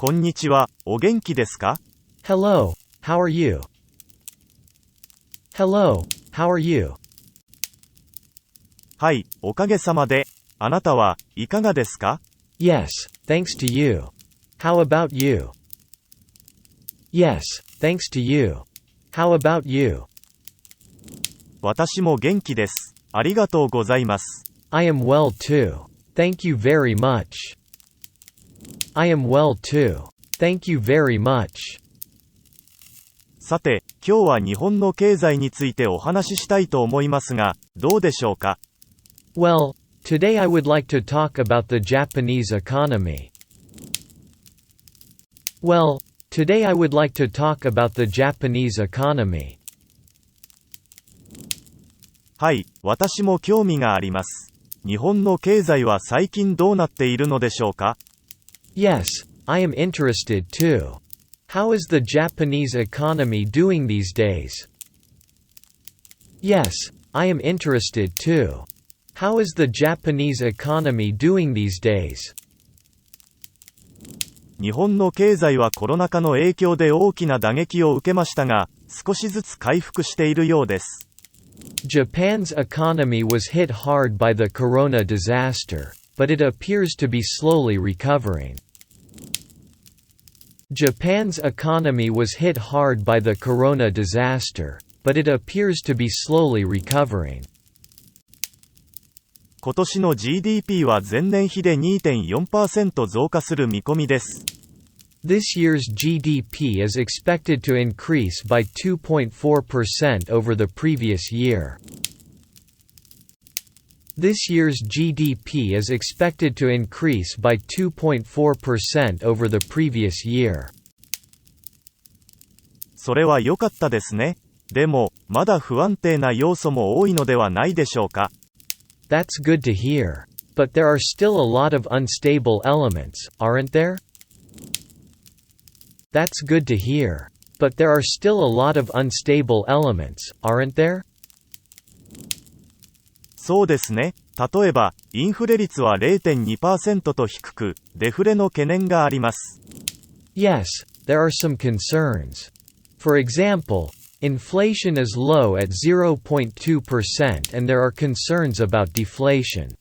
こんにちは、お元気ですか？ Hello, how are you? Hello, how are you? はい、おかげさまで。あなたはいかがですか？ Yes, thanks to you. How about you? Yes, thanks to you. How about you? 私も元気です。ありがとうございます。I am well too. Thank you very much. I am well too. Thank you very much. さて、今日は日本の経済についてお話ししたいと思いますが、どうでしょうか？ Well, today I would like to talk about the Japanese economy. Well, today I would like to talk about the Japanese economy. はい、私も興味があります。日本の経済は最近どうなっているのでしょうか？ Yes, I am interested too. How is the Japanese economy doing these days? Yes, I am interested too. How is the Japanese economy doing these days? 日本の経済はコロナ禍の影響で大きな打撃を受けましたが、少しずつ回復しているようです。Japan's economy was hit hard by the corona disaster, but it appears to be slowly recovering. Japan's economy was hit hard by the corona disaster, but it appears to be slowly recovering. 今年の GDP は前年比で 2.4% 増加する見込みです。This year's GDP is expected to increase by 2.4% over the previous year. This year's GDP is expected to increase by 2.4% over the previous year. それは良かったですね。でも、まだ不安定な要素も多いのではないでしょうか。That's good to hear. But there are still a lot of unstable elements, aren't there? That's good to hear. But there are still a lot of unstable elements, aren't there? そうですね。例えば、インフレ率は 0.2% と低く、デフレの懸念があります。Yes, there are some concerns. For example, inflation is low at 0.2% and there are concerns about deflation.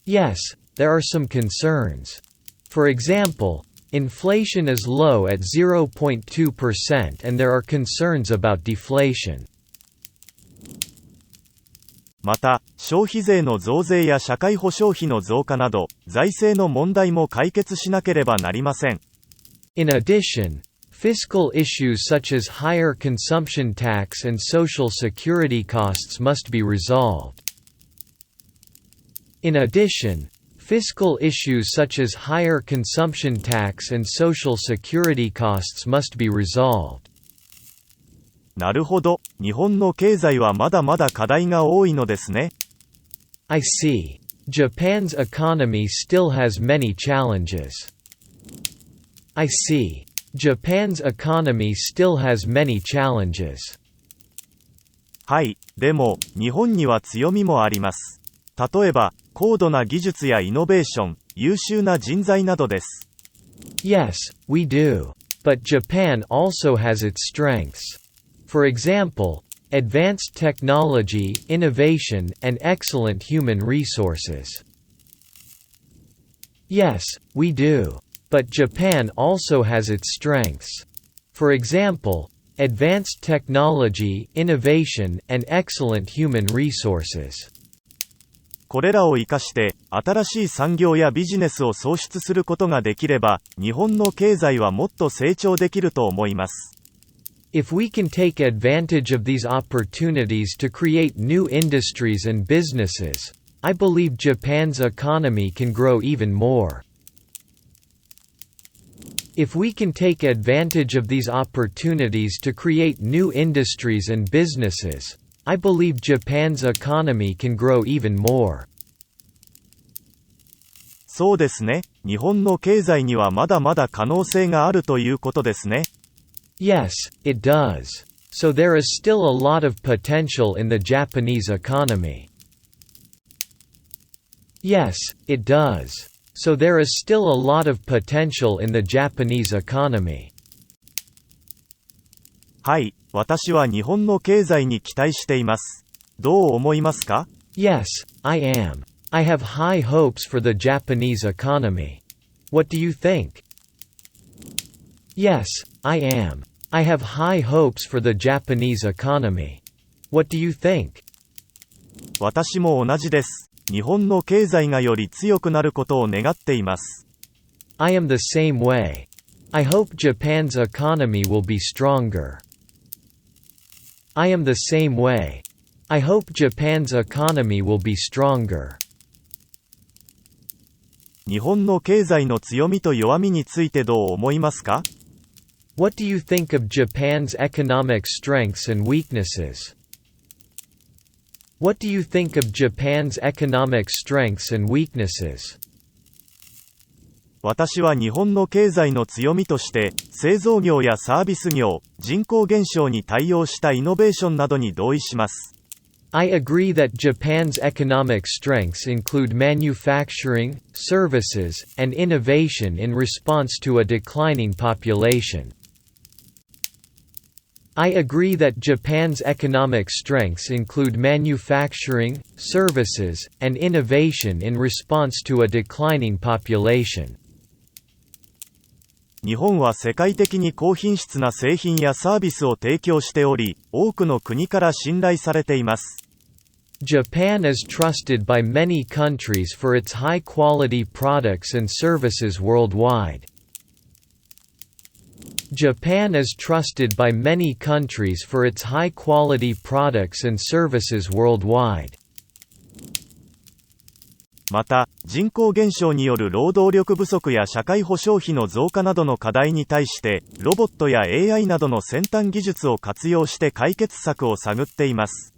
Yes, there are some concerns. For example, inflation is low at 0.2% and there are concerns about deflation. また、消費税の増税や社会保障費の増加など、財政の問題も解決しなければなりません。In addition, fiscal issues such as higher consumption tax and social security costs must be resolved. In addition, fiscal issues such as higher consumption tax and social security costs must be resolved. なるほど、日本の経済はまだまだ課題が多いのですね。I see. Japan's economy still has many challenges. I see. Japan's economy still has many challenges. はい、でも、日本には強みもあります。例えば、高度な技術やイノベーション、優秀な人材などです。Yes, we do. But Japan also has its strengths. For example, advanced technology, innovation, and excellent human resources. Yes, we do. But Japan also has its strengths. For example, advanced technology, innovation, and excellent human resources. これらを生かして、新しい産業やビジネスを創出することができれば、日本の経済はもっと成長できると思います。If we can take advantage of these opportunities to create new industries and businesses, I believe Japan's economy can grow even more. If we can take advantage of these opportunities to create new industries and businesses, I believe Japan's economy can grow even more. そうですね。日本の経済にはまだまだ可能性があるということですね。Yes, it does. So there is still a lot of potential in the Japanese economy. Yes, it does. So there is still a lot of potential in the Japanese economy. はい、私は日本の経済に期待しています。どう思いますか？ Yes, I am. I have high hopes for the Japanese economy. What do you think? Yes, I am. I have high hopes for the Japanese economy. What do you think? 私も同じです。日本の経済がより強くなることを願っています。I am the same way. I hope Japan's economy will be stronger. I am the same way. I hope Japan's economy will be stronger. 日本の経済の強みと弱みについてどう思いますか？ What do you think of Japan's economic strengths and weaknesses? What do you think of Japan's economic strengths and weaknesses? 私は日本の経済の強みとして、製造業やサービス業、人口減少に対応したイノベーションなどに同意します。I agree that Japan's economic strengths include manufacturing, services, and innovation in response to a declining population. I agree that Japan's economic strengths include manufacturing, services, and innovation in response to a declining population. 日本は世界的に高品質な製品やサービスを提供しており、多くの国から信頼されています。Japan is trusted by many countries for its high-quality products and services worldwide. Japan is trusted by many countries for its high-quality products and services worldwide. また、人口減少による労働力不足や社会保障費の増加などの課題に対して、ロボットや AI などの先端技術を活用して解決策を探っています。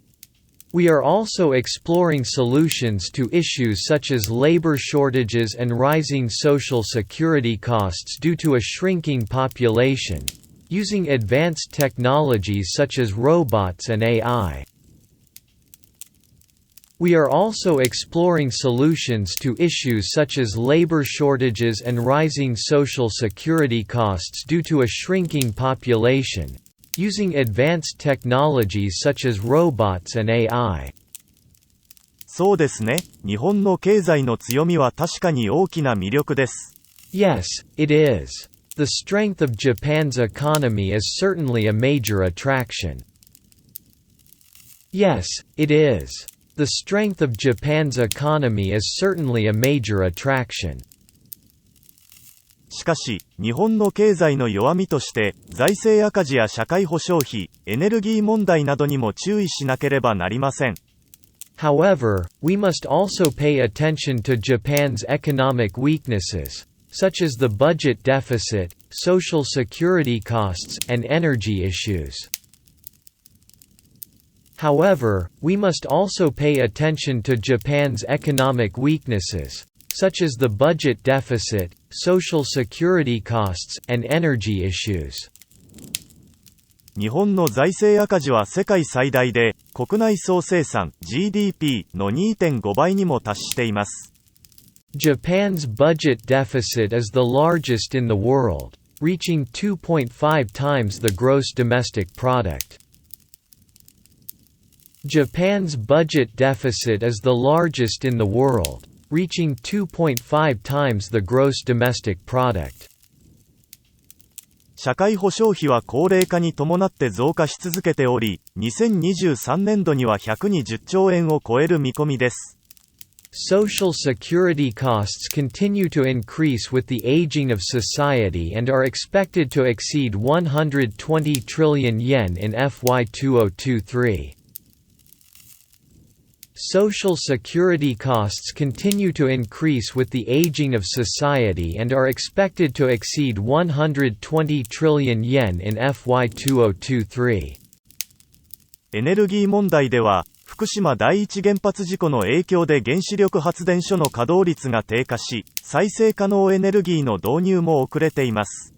We are also exploring solutions to issues such as labor shortages and rising social security costs due to a shrinking population, using advanced technologies such as robots and AI. We are also exploring solutions to issues such as labor shortages and rising social security costs due to a shrinking population, using advanced technologies such as robots and AI. そうですね。日本の経済の強みは確かに大きな魅力です。Yes, it is. The strength of Japan's economy is certainly a major attraction. Yes, it is. The strength of Japan's economy is certainly a major attraction. しかし、日本の経済の弱みとして、財政赤字や社会保障費、エネルギー問題などにも注意しなければなりません。However, we must also pay attention to Japan's economic weaknesses, such as the budget deficit, social security costs, and energy issues. However, we must also pay attention to Japan's economic weaknesses, such as the budget deficit, social security costs, and energy issues. 日本の財政赤字は世界最大で、国内総生産 GDP の 2.5 倍にも達しています。Japan's budget deficit is the largest in the world, reaching 2.5 times the gross domestic product. Japan's budget deficit is the largest in the world, reaching 2.5 times the gross domestic product. 社会保障費は高齢化に伴って増加し続けており、2023年度には120兆円を超える見込みです。Social security costs continue to increase with the aging of society and are expected to exceed 120 trillion yen in FY 2023. Social security costs continue to increase with the aging of society and are expected to exceed 120 trillion yen in FY 2023. エネルギー問題では、福島第一原発事故の影響で原子力発電所の稼働率が低下し、再生可能エネルギーの導入も遅れています。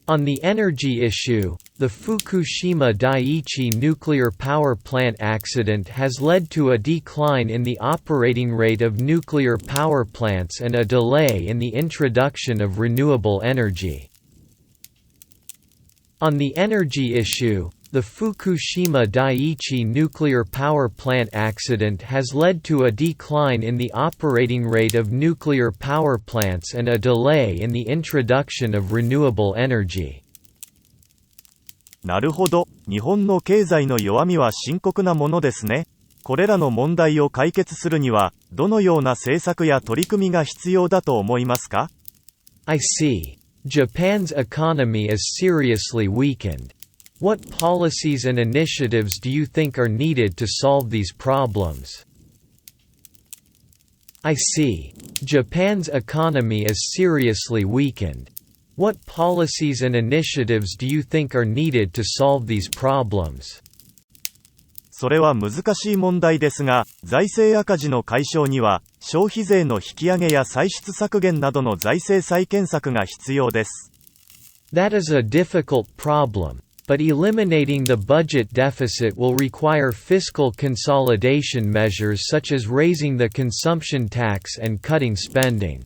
On the energy issue, The Fukushima Daiichi nuclear power plant accident has led to a decline in the operating rate of nuclear power plants and a delay in the introduction of renewable energy. On the energy issue, the Fukushima Daiichi nuclear power plant accident has led to a decline in the operating rate of nuclear power plants and a delay in the introduction of renewable energy. なるほど、日本の経済の弱みは深刻なものですね。これらの問題を解決するには、どのような政策や取り組みが必要だと思いますか？ I see. Japan's economy is seriously weakened. What policies and initiatives do you think are needed to solve these problems? I see. Japan's economy is seriously weakened. What policies and initiatives do you think are needed to solve these problems? それは難しい問題ですが、財政赤字の解消には、消費税の引き上げや歳出削減などの財政再建策が必要です。That is a difficult problem, but eliminating the budget deficit will require fiscal consolidation measures such as raising the consumption tax and cutting spending.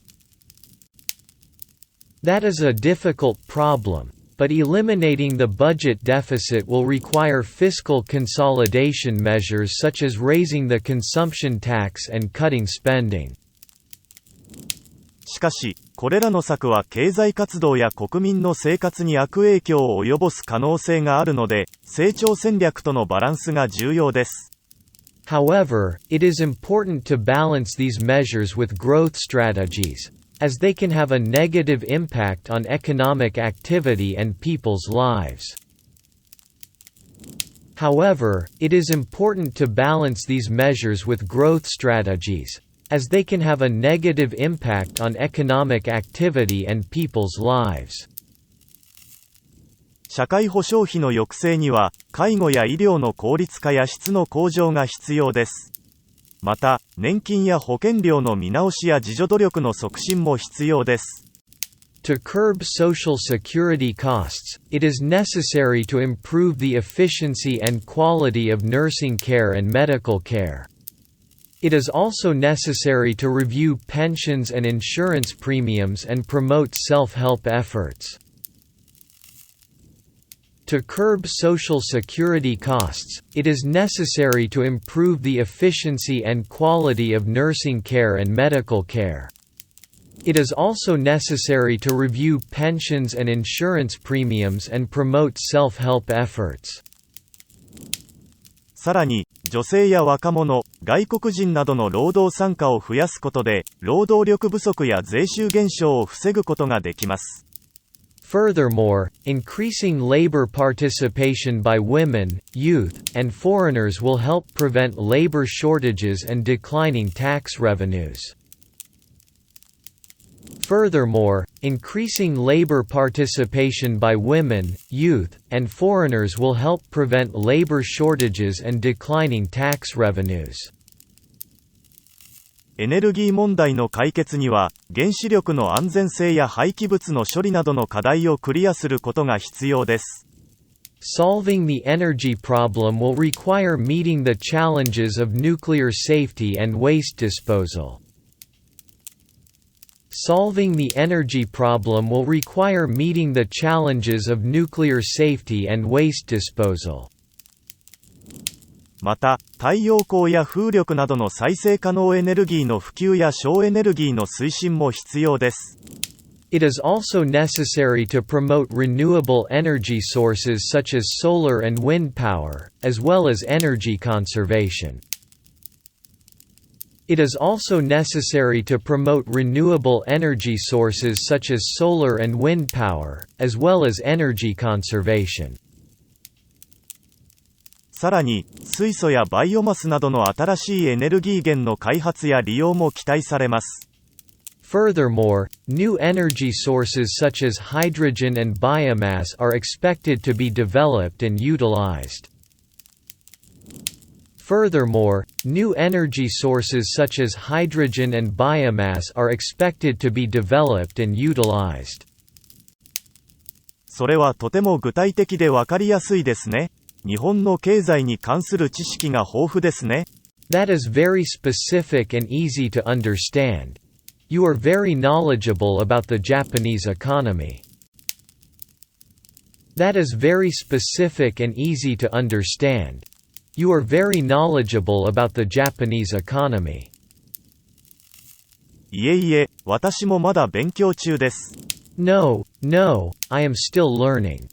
That is a difficult problem, but eliminating the budget deficit will require fiscal consolidation measures such as raising the consumption tax and cutting spending. しかし、これらの策は経済活動や国民の生活に悪影響を及ぼす可能性があるので、成長戦略とのバランスが重要です。However, it is important to balance these measures with growth strategies, as they can have a negative impact on economic activity and people's lives. However, it is important to balance these measures with growth strategies, as they can have a negative impact on economic activity and people's lives. 社会保障費の抑制には、介護や医療の効率化や質の向上が必要です。また、年金や保険料の見直しや自助努力の促進も必要です。To curb social security costs, it is necessary to improve the efficiency and quality of nursing care and medical care. It is also necessary to review pensions and insurance premiums and promote self-help efforts. To curb social security costs, it is necessary to improve the efficiency and quality of nursing care and medical care. It is also necessary to review pensions and insurance premiums and promote self-help efforts. さらに、女性や若者、外国人などの労働参加を増やすことで、労働力不足や税収減少を防ぐことができます。Furthermore, increasing labor participation by women, youth, and foreigners will help prevent labor shortages and declining tax revenues. Furthermore, increasing labor participation by women, youth, and foreigners will help prevent labor shortages and declining tax revenues. エネルギー問題の解決には、原子力の安全性や廃棄物の処理などの課題をクリアすることが必要です。Solving the energy problem will require meeting the challenges of nuclear safety and waste disposal. Solving the energy problem will require meeting the challenges of nuclear safety and waste disposal. また、太陽光や風力などの再生可能エネルギーの普及や省エネルギーの推進も必要です。It is also necessary to promote renewable energy sources such as solar and wind power, as well as energy conservation. It is also necessary to promote renewable energy sources such as solar and wind power, as well as energy conservation. さらに、水素やバイオマスなどの新しいエネルギー源の開発や利用も期待されます。Furthermore, new energy sources such as hydrogen and biomass are expected to be developed and utilized. Furthermore, new energy sources such as hydrogen and biomass are expected to be developed and utilized. それはとても具体的でわかりやすいですね。日本の経済に関する知識が豊富ですね。That is very specific and easy to understand. You are very knowledgeable about the Japanese economy. That is very specific and easy to understand. You are very knowledgeable about the Japanese economy. いえいえ、私もまだ勉強中です。No, I am still learning.